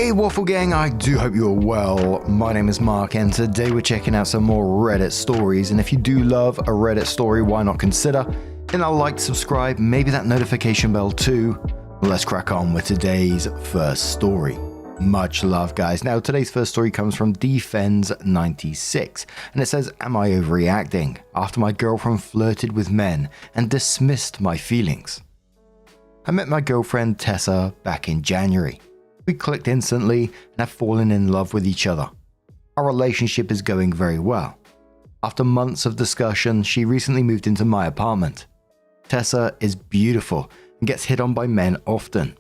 Hey Waffle Gang, I do hope you're well. My name is Mark and today we're checking out some more Reddit stories, and if you do love a Reddit story, why not consider hitting that like, subscribe, maybe that notification bell too. Let's crack on with today's first story. Much love guys. Now today's first story comes from Defends96 and it says, am I overreacting after my girlfriend flirted with men and dismissed my feelings? I met my girlfriend Tessa back in January. We clicked instantly and have fallen in love with each other. Our relationship is going very well. After months of discussion, she recently moved into my apartment. Tessa is beautiful and gets hit on by men often.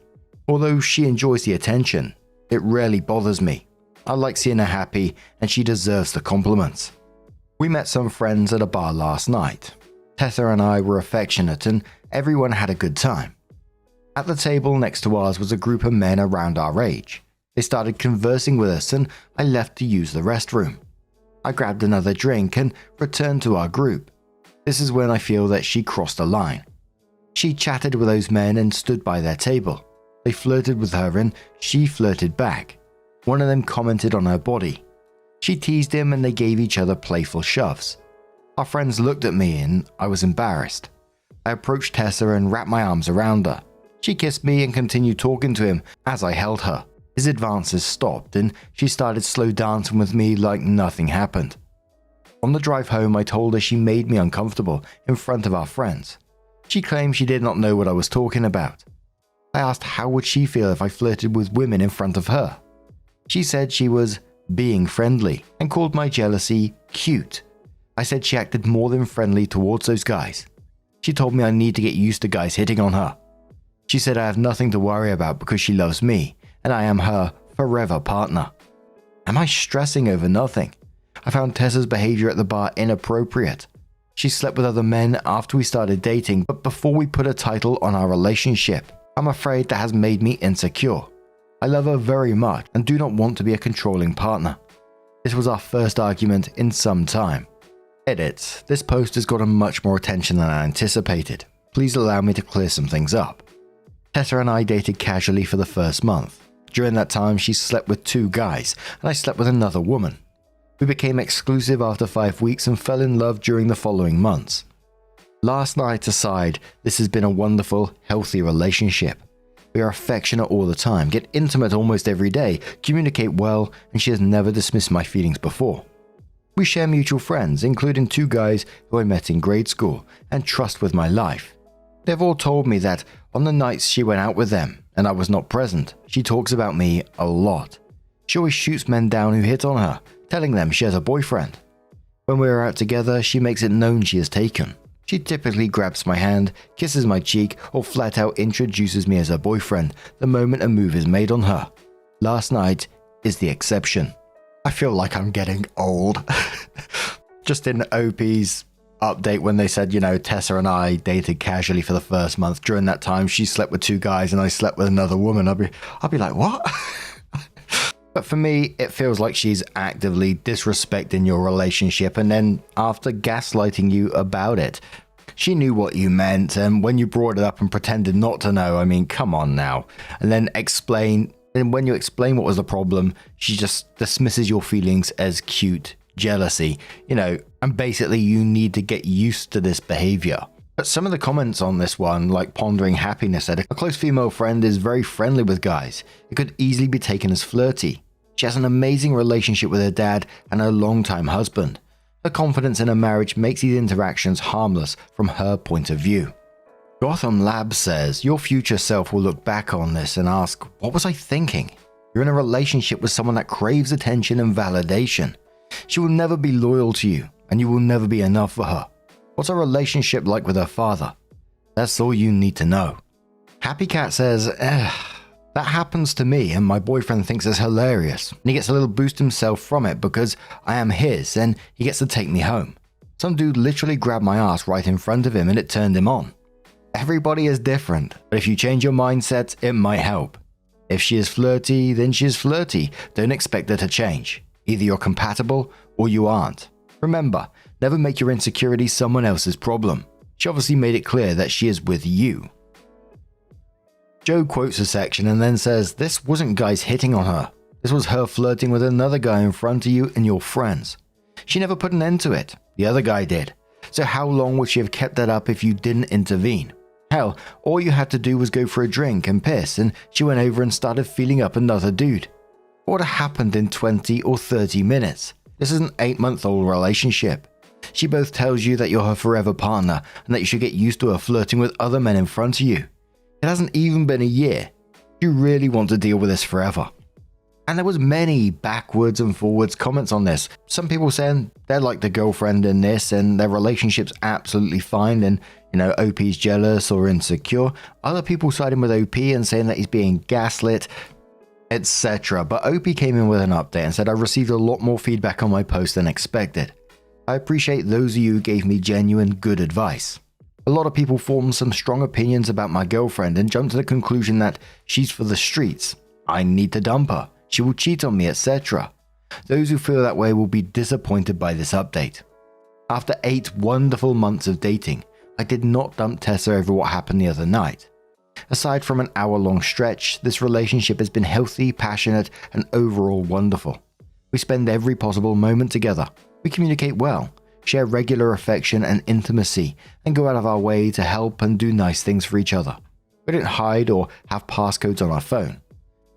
Although she enjoys the attention, it rarely bothers me. I like seeing her happy and she deserves the compliments. We met some friends at a bar last night. Tessa and I were affectionate and everyone had a good time. At the table next to ours was a group of men around our age. They started conversing with us and I left to use the restroom. I grabbed another drink and returned to our group. This is when I feel that she crossed a line. She chatted with those men and stood by their table. They flirted with her and she flirted back. One of them commented on her body. She teased him and they gave each other playful shoves. Our friends looked at me and I was embarrassed. I approached Tessa and wrapped my arms around her. She kissed me and continued talking to him as I held her. His advances stopped and she started slow dancing with me like nothing happened. On the drive home, I told her she made me uncomfortable in front of our friends. She claimed she did not know what I was talking about. I asked how would she feel if I flirted with women in front of her. She said she was being friendly and called my jealousy cute. I said she acted more than friendly towards those guys. She told me I need to get used to guys hitting on her. She said I have nothing to worry about because she loves me and I am her forever partner. Am I stressing over nothing? I found Tessa's behavior at the bar inappropriate. She slept with other men after we started dating, but before we put a title on our relationship. I'm afraid that has made me insecure. I love her very much and do not want to be a controlling partner. This was our first argument in some time. Edit. This post has gotten much more attention than I anticipated. Please allow me to clear some things up. Tessa and I dated casually for the first month. During that time, she slept with 2 guys and I slept with another woman. We became exclusive after 5 weeks and fell in love during the following months. Last night aside, this has been a wonderful, healthy relationship. We are affectionate all the time, get intimate almost every day, communicate well, and she has never dismissed my feelings before. We share mutual friends, including 2 guys who I met in grade school, and trust with my life. They've all told me that on the nights she went out with them and I was not present, she talks about me a lot. She always shoots men down who hit on her, telling them she has a boyfriend. When we are out together, she makes it known she is taken. She typically grabs my hand, kisses my cheek, or flat out introduces me as her boyfriend the moment a move is made on her. Last night is the exception. I feel like I'm getting old. Just in OP's update when they said, Tessa and I dated casually for the first month. During that time, she slept with 2 guys and I slept with another woman. I'll be like, what? But for me, it feels like she's actively disrespecting your relationship and then after gaslighting you about it. She knew what you meant and when you brought it up and pretended not to know, come on now. And then when you explain what was the problem, she just dismisses your feelings as cute jealousy, and basically you need to get used to this behavior. But some of the comments on this one, like Pondering Happiness, said a close female friend is very friendly with guys. It could easily be taken as flirty. She has an amazing relationship with her dad and her longtime husband. Her confidence in her marriage makes these interactions harmless from her point of view. Gotham Lab says, your future self will look back on this and ask, what was I thinking? You're in a relationship with someone that craves attention and validation. She will never be loyal to you, and you will never be enough for her. What's her relationship like with her father? That's all you need to know. Happy Cat says, that happens to me and my boyfriend thinks it's hilarious. And he gets a little boost himself from it because I am his and he gets to take me home. Some dude literally grabbed my ass right in front of him and it turned him on. Everybody is different, but if you change your mindset, it might help. If she is flirty, then she is flirty. Don't expect her to change. Either you're compatible or you aren't. Remember, never make your insecurity someone else's problem. She obviously made it clear that she is with you. Joe quotes a section and then says, "This wasn't guys hitting on her. This was her flirting with another guy in front of you and your friends. She never put an end to it. The other guy did. So how long would she have kept that up if you didn't intervene? Hell, all you had to do was go for a drink and piss, and she went over and started feeling up another dude. What would have happened in 20 or 30 minutes? This is an 8-month-old relationship. She both tells you that you're her forever partner and that you should get used to her flirting with other men in front of you. It hasn't even been a year. You really want to deal with this forever." And there was many backwards and forwards comments on this. Some people saying they're like the girlfriend in this and their relationship's absolutely fine and, OP's jealous or insecure. Other people siding with OP and saying that he's being gaslit, etc. But OP came in with an update and said, "I received a lot more feedback on my post than expected. I appreciate those of you who gave me genuine good advice. A lot of people formed some strong opinions about my girlfriend and jumped to the conclusion that she's for the streets. I need to dump her. She will cheat on me, etc. Those who feel that way will be disappointed by this update. After 8 wonderful months of dating, I did not dump Tessa over what happened the other night. Aside from an hour-long stretch, this relationship has been healthy, passionate, and overall wonderful. We spend every possible moment together. We communicate well, share regular affection and intimacy, and go out of our way to help and do nice things for each other. We don't hide or have passcodes on our phone.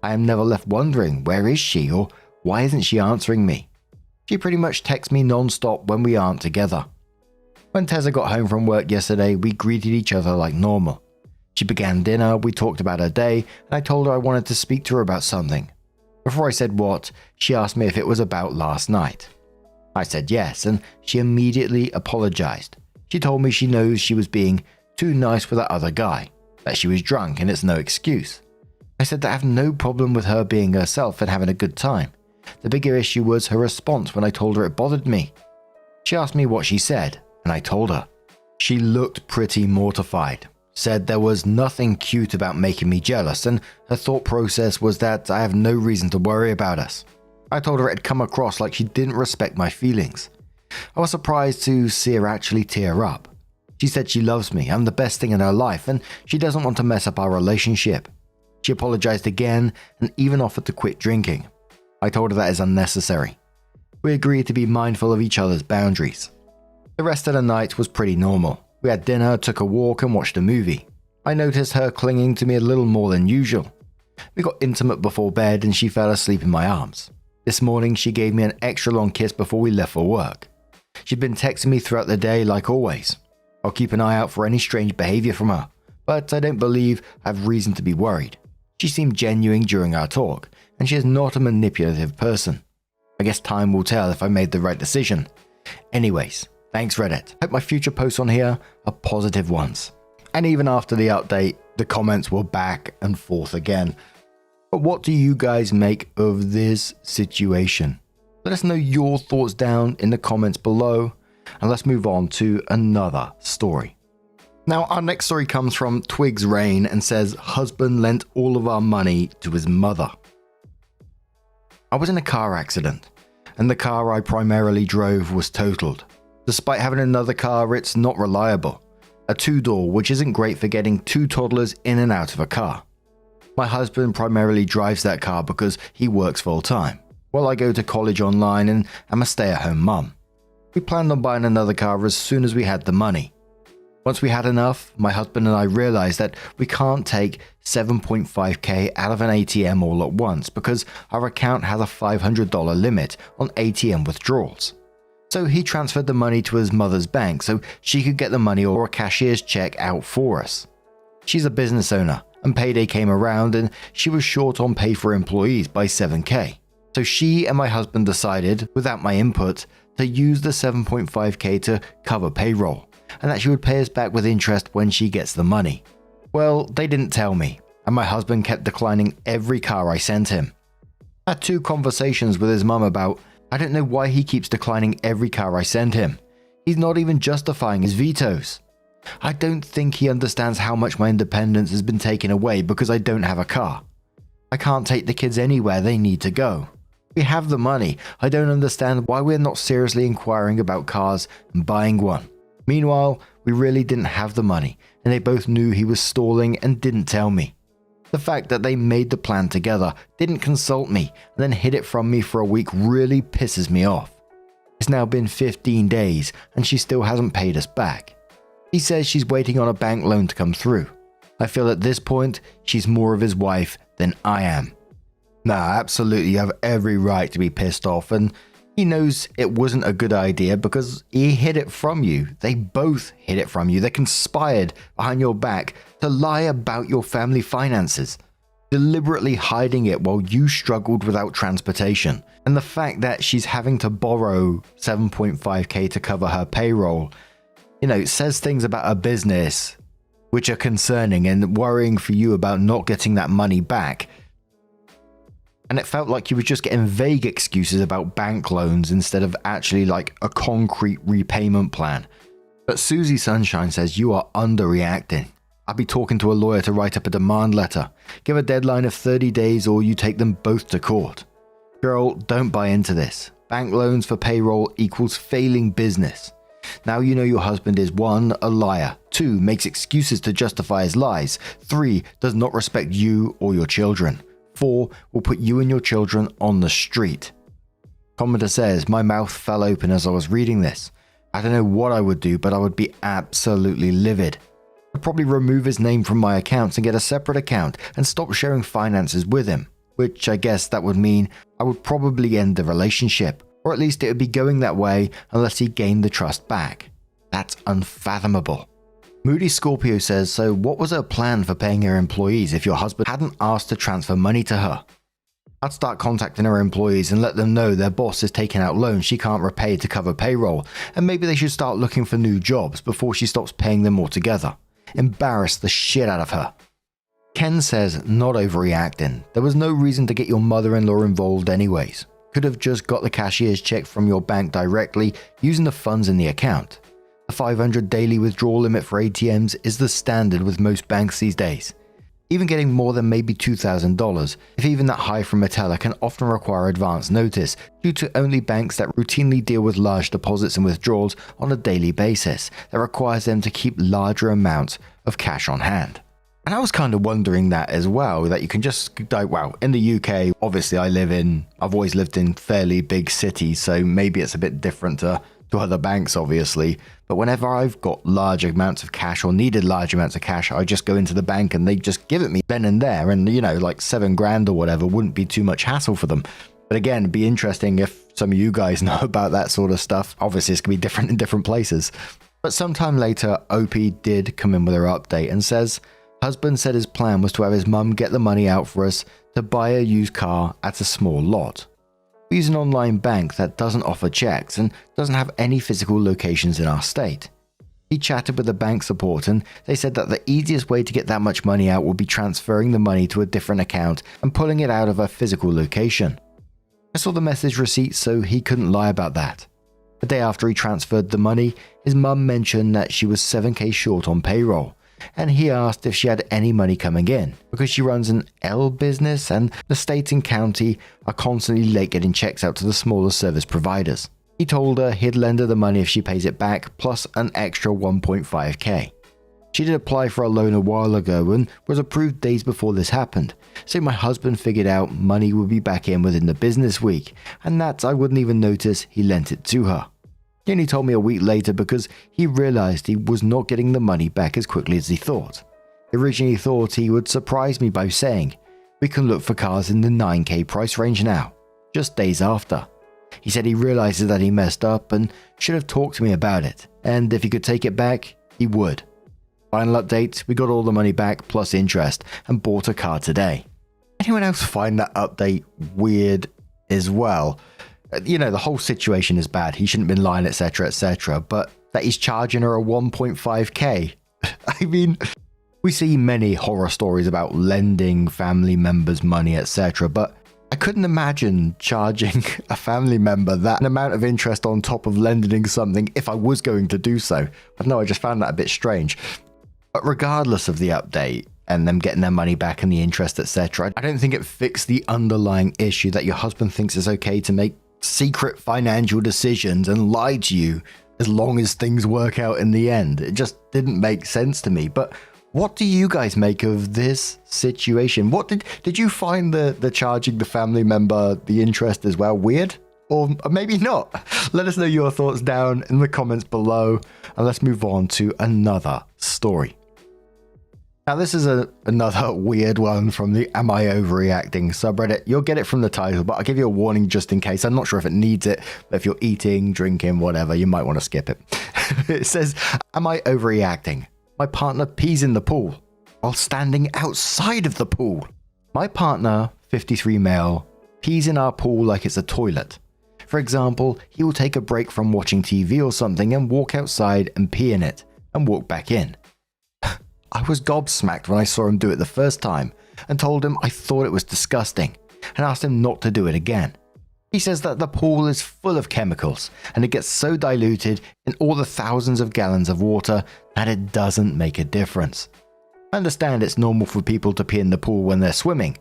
I am never left wondering, where is she, or why isn't she answering me? She pretty much texts me non-stop when we aren't together. When Tessa got home from work yesterday, we greeted each other like normal. She began dinner, we talked about her day, and I told her I wanted to speak to her about something. Before I said what, she asked me if it was about last night. I said yes, and she immediately apologized. She told me she knows she was being too nice with that other guy, that she was drunk and it's no excuse. I said that I have no problem with her being herself and having a good time. The bigger issue was her response when I told her it bothered me. She asked me what she said, and I told her. She looked pretty mortified, said there was nothing cute about making me jealous, and her thought process was that I have no reason to worry about us. I told her it had come across like she didn't respect my feelings. I was surprised to see her actually tear up. She said she loves me, I'm the best thing in her life, and she doesn't want to mess up our relationship. She apologized again and even offered to quit drinking. I told her that is unnecessary. We agreed to be mindful of each other's boundaries. The rest of the night was pretty normal. We had dinner, took a walk, and watched a movie. I noticed her clinging to me a little more than usual. We got intimate before bed and she fell asleep in my arms. This morning she gave me an extra long kiss before we left for work. She'd been texting me throughout the day like always. I'll keep an eye out for any strange behavior from her, but I don't believe I have reason to be worried. She seemed genuine during our talk, and she is not a manipulative person. I guess time will tell if I made the right decision. Anyways, thanks Reddit. Hope my future posts on here are positive ones. And even after the update, the comments were back and forth again. But what do you guys make of this situation? Let us know your thoughts down in the comments below, and let's move on to another story. Now, our next story comes from Twigs Rain and says, "Husband lent all of our money to his mother." I was in a car accident, and the car I primarily drove was totaled. Despite having another car, it's not reliable. A 2-door, which isn't great for getting 2 toddlers in and out of a car. My husband primarily drives that car because he works full-time, while I go to college online and am a stay-at-home mum. We planned on buying another car as soon as we had the money. Once we had enough, my husband and I realized that we can't take $7.5K out of an ATM all at once because our account has a $500 limit on ATM withdrawals. So he transferred the money to his mother's bank so she could get the money or a cashier's check out for us. She's a business owner, and payday came around and she was short on pay for employees by $7K. So she and my husband decided, without my input, to use the $7.5K to cover payroll, and that she would pay us back with interest when she gets the money. Well, they didn't tell me, and my husband kept declining every car I sent him. I had 2 conversations with his mum about, I don't know why he keeps declining every car I send him. He's not even justifying his vetoes. I don't think he understands how much my independence has been taken away because I don't have a car. I can't take the kids anywhere they need to go. We have the money. I don't understand why we're not seriously inquiring about cars and buying one. Meanwhile, we really didn't have the money, and they both knew he was stalling and didn't tell me. The fact that they made the plan together, didn't consult me, and then hid it from me for a week really pisses me off. It's now been 15 days and she still hasn't paid us back. He says she's waiting on a bank loan to come through. I feel at this point, she's more of his wife than I am. Nah, absolutely, you have every right to be pissed off, and he knows it wasn't a good idea because he hid it from you. They both hid it from you. They conspired behind your back to lie about your family finances, deliberately hiding it while you struggled without transportation. And the fact that she's having to borrow 7.5k to cover her payroll, says things about her business which are concerning and worrying for you about not getting that money back. And it felt like you were just getting vague excuses about bank loans instead of actually like a concrete repayment plan. But Susie Sunshine says you are underreacting. I'll be talking to a lawyer to write up a demand letter. Give a deadline of 30 days or you take them both to court. Girl, don't buy into this. Bank loans for payroll equals failing business. Now you know your husband is 1, a liar, 2, makes excuses to justify his lies, 3, does not respect you or your children, 4, will put you and your children on the street. Commenter says, my mouth fell open as I was reading this. I don't know what I would do, but I would be absolutely livid. I'd probably remove his name from my accounts and get a separate account and stop sharing finances with him, which I guess that would mean I would probably end the relationship. Or at least it would be going that way unless he gained the trust back. That's unfathomable. Moody Scorpio says, so what was her plan for paying her employees if your husband hadn't asked to transfer money to her? I'd start contacting her employees and let them know their boss is taking out loans she can't repay to cover payroll, and maybe they should start looking for new jobs before she stops paying them altogether. Embarrass the shit out of her. Ken says, not overreacting. There was no reason to get your mother-in-law involved anyways. Could have just got the cashier's check from your bank directly using the funds in the account. The 500 daily withdrawal limit for ATMs is the standard with most banks these days. Even getting more than maybe $2,000, if even that high from a teller, can often require advance notice due to only banks that routinely deal with large deposits and withdrawals on a daily basis that requires them to keep larger amounts of cash on hand. And I was kind of wondering that as well, that you can just, in the UK, obviously I've always lived in fairly big cities, so maybe it's a bit different to other banks, obviously. But whenever I've got large amounts of cash or needed large amounts of cash, I just go into the bank and they just give it me then and there. And, like $7,000 or whatever wouldn't be too much hassle for them. But again, it'd be interesting if some of you guys know about that sort of stuff. Obviously, it's going to be different in different places. But sometime later, OP did come in with her update and says, husband said his plan was to have his mum get the money out for us to buy a used car at a small lot. We use an online bank that doesn't offer checks and doesn't have any physical locations in our state. He chatted with the bank support and they said that the easiest way to get that much money out would be transferring the money to a different account and pulling it out of a physical location. I saw the message receipt, so he couldn't lie about that. The day after he transferred the money, his mum mentioned that she was 7k short on payroll, and he asked if she had any money coming in because she runs an L business and the state and county are constantly late getting checks out to the smaller service providers. He told her he'd lend her the money if she pays it back plus an extra 1.5k. She did apply for a loan a while ago and was approved days before this happened, so my husband figured out money would be back in within the business week, and that I wouldn't even notice he lent it to her. He only told me a week later because he realized he was not getting the money back as quickly as he thought. He originally thought he would surprise me by saying, we can look for cars in the 9k price range now, just days after. He said he realizes that he messed up and should have talked to me about it, and if he could take it back, he would. Final update, we got all the money back plus interest and bought a car today. Anyone else find that update weird as well? The whole situation is bad. He shouldn't have been lying, etc., but that he's charging her a 1.5k. I mean, we see many horror stories about lending family members money, etc., but I couldn't imagine charging a family member that amount of interest on top of lending something if I was going to do so. I don't know, I just found that a bit strange. But regardless of the update and them getting their money back and the interest, etc., I don't think it fixed the underlying issue that your husband thinks it's okay to make secret financial decisions and lie to you as long as things work out in the end. It just didn't make sense to me. But What do you guys make of this situation? What did you find the charging the family member the interest as well weird? Or maybe not? Let us know your thoughts down in the comments below, and let's move on to another story. Now this is another weird one from the Am I Overreacting subreddit. You'll get it from the title, but I'll give you a warning just in case. I'm not sure if it needs it, but if you're eating, drinking, whatever, you might want to skip it. It says, am I overreacting? My partner pees in the pool while standing outside of the pool. My partner, 53 male, pees in our pool like it's a toilet. For example, he will take a break from watching TV or something and walk outside and pee in it and walk back in. I was gobsmacked when I saw him do it the first time and told him I thought it was disgusting and asked him not to do it again. He says that the pool is full of chemicals and it gets so diluted in all the thousands of gallons of water that it doesn't make a difference. I understand it's normal for people to pee in the pool when they're swimming.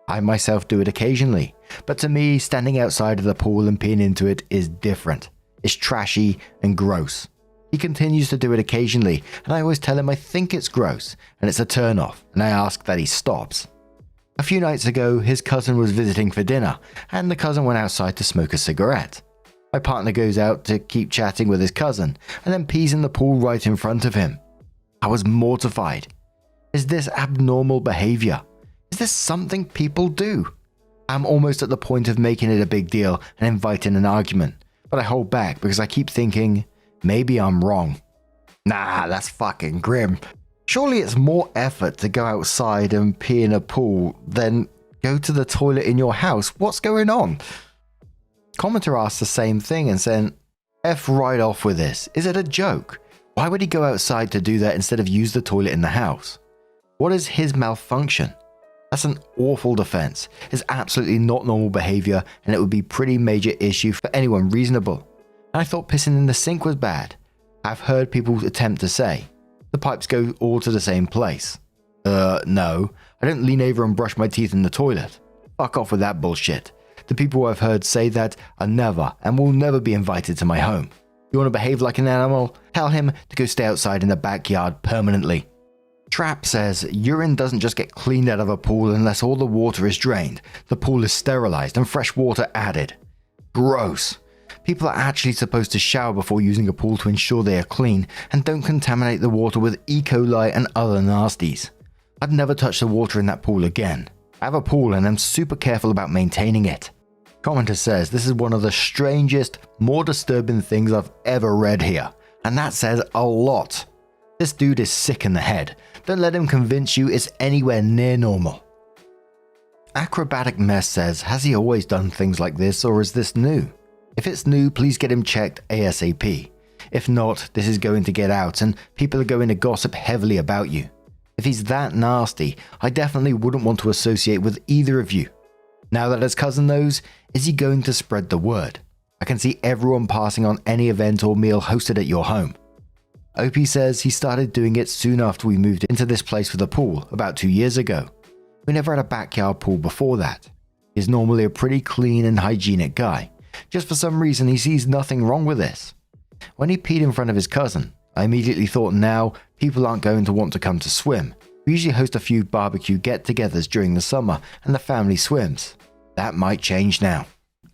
I myself do it occasionally, but to me, standing outside of the pool and peeing into it is different. It's trashy and gross. He continues to do it occasionally, and I always tell him I think it's gross and it's a turn off, and I ask that he stops. A few nights ago, his cousin was visiting for dinner, and the cousin went outside to smoke a cigarette. My partner goes out to keep chatting with his cousin, and then pees in the pool right in front of him. I was mortified. Is this abnormal behavior? Is this something people do? I'm almost at the point of making it a big deal and inviting an argument, but I hold back because I keep thinking, maybe I'm wrong. Nah, that's fucking grim. Surely it's more effort to go outside and pee in a pool than go to the toilet in your house. What's going on? Commenter asked the same thing and said, F right off with this. Is it a joke? Why would he go outside to do that instead of use the toilet in the house? What is his malfunction? That's an awful defense. It's absolutely not normal behavior, and it would be pretty major issue for anyone reasonable. And I thought pissing in the sink was bad. I've heard people attempt to say, the pipes go all to the same place. No, I don't lean over and brush my teeth in the toilet. Fuck off with that bullshit. The people I've heard say that are never and will never be invited to my home. You want to behave like an animal? Tell him to go stay outside in the backyard permanently. Trap says urine doesn't just get cleaned out of a pool unless all the water is drained. The pool is sterilized and fresh water added. Gross. People are actually supposed to shower before using a pool to ensure they are clean and don't contaminate the water with E. coli and other nasties. I'd never touch the water in that pool again. I have a pool and I'm super careful about maintaining it. Commenter says this is one of the strangest, more disturbing things I've ever read here, and that says a lot. This dude is sick in the head. Don't let him convince you it's anywhere near normal. Acrobatic Mess says, has he always done things like this or is this new? If it's new, please get him checked ASAP. If not, this is going to get out and people are going to gossip heavily about you. If he's that nasty, I definitely wouldn't want to associate with either of you. Now that his cousin knows, is he going to spread the word? I can see everyone passing on any event or meal hosted at your home. OP says he started doing it soon after we moved into this place with a pool about 2 years ago. We never had a backyard pool before that. He's normally a pretty clean and hygienic guy. Just for some reason he sees nothing wrong with this. When he peed in front of his cousin, I immediately thought now people aren't going to want to come to swim. We usually host a few barbecue get-togethers during the summer and the family swims. That might change now.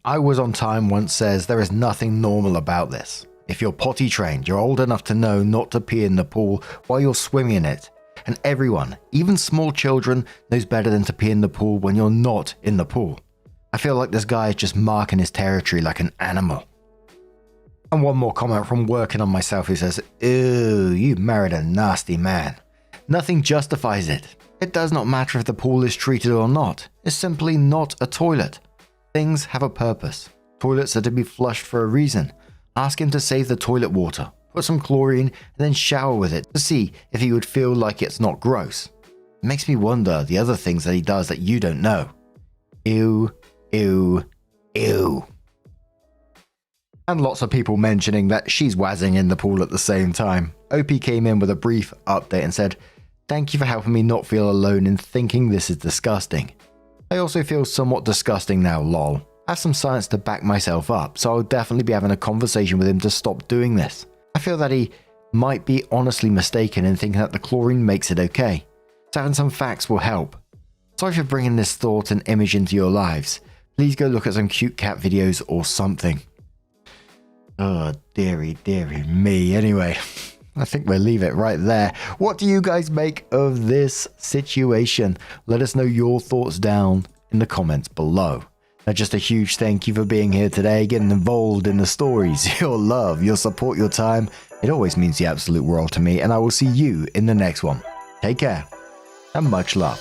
I Was On Time once says there is nothing normal about this. If you're potty trained, you're old enough to know not to pee in the pool while you're swimming in it. And everyone, even small children, knows better than to pee in the pool when you're not in the pool. I feel like this guy is just marking his territory like an animal. And one more comment from Working On Myself who says, ew, you married a nasty man. Nothing justifies it. It does not matter if the pool is treated or not. It's simply not a toilet. Things have a purpose. Toilets are to be flushed for a reason. Ask him to save the toilet water, put some chlorine, and then shower with it to see if he would feel like it's not gross. It makes me wonder the other things that he does that you don't know. Ew, ew, ew. And lots of people mentioning that she's wazzing in the pool at the same time. OP came in with a brief update and said, thank you for helping me not feel alone in thinking this is disgusting. I also feel somewhat disgusting now, lol. I have some science to back myself up, so I'll definitely be having a conversation with him to stop doing this. I feel that he might be honestly mistaken in thinking that the chlorine makes it okay. So having some facts will help. Sorry for bringing this thought and image into your lives. Please go look at some cute cat videos or something. Oh, dearie me. Anyway, I think we'll leave it right there. What do you guys make of this situation? Let us know your thoughts down in the comments below. Now, just a huge thank you for being here today, getting involved in the stories, your love, your support, your time. It always means the absolute world to me, and I will see you in the next one. Take care, and much love.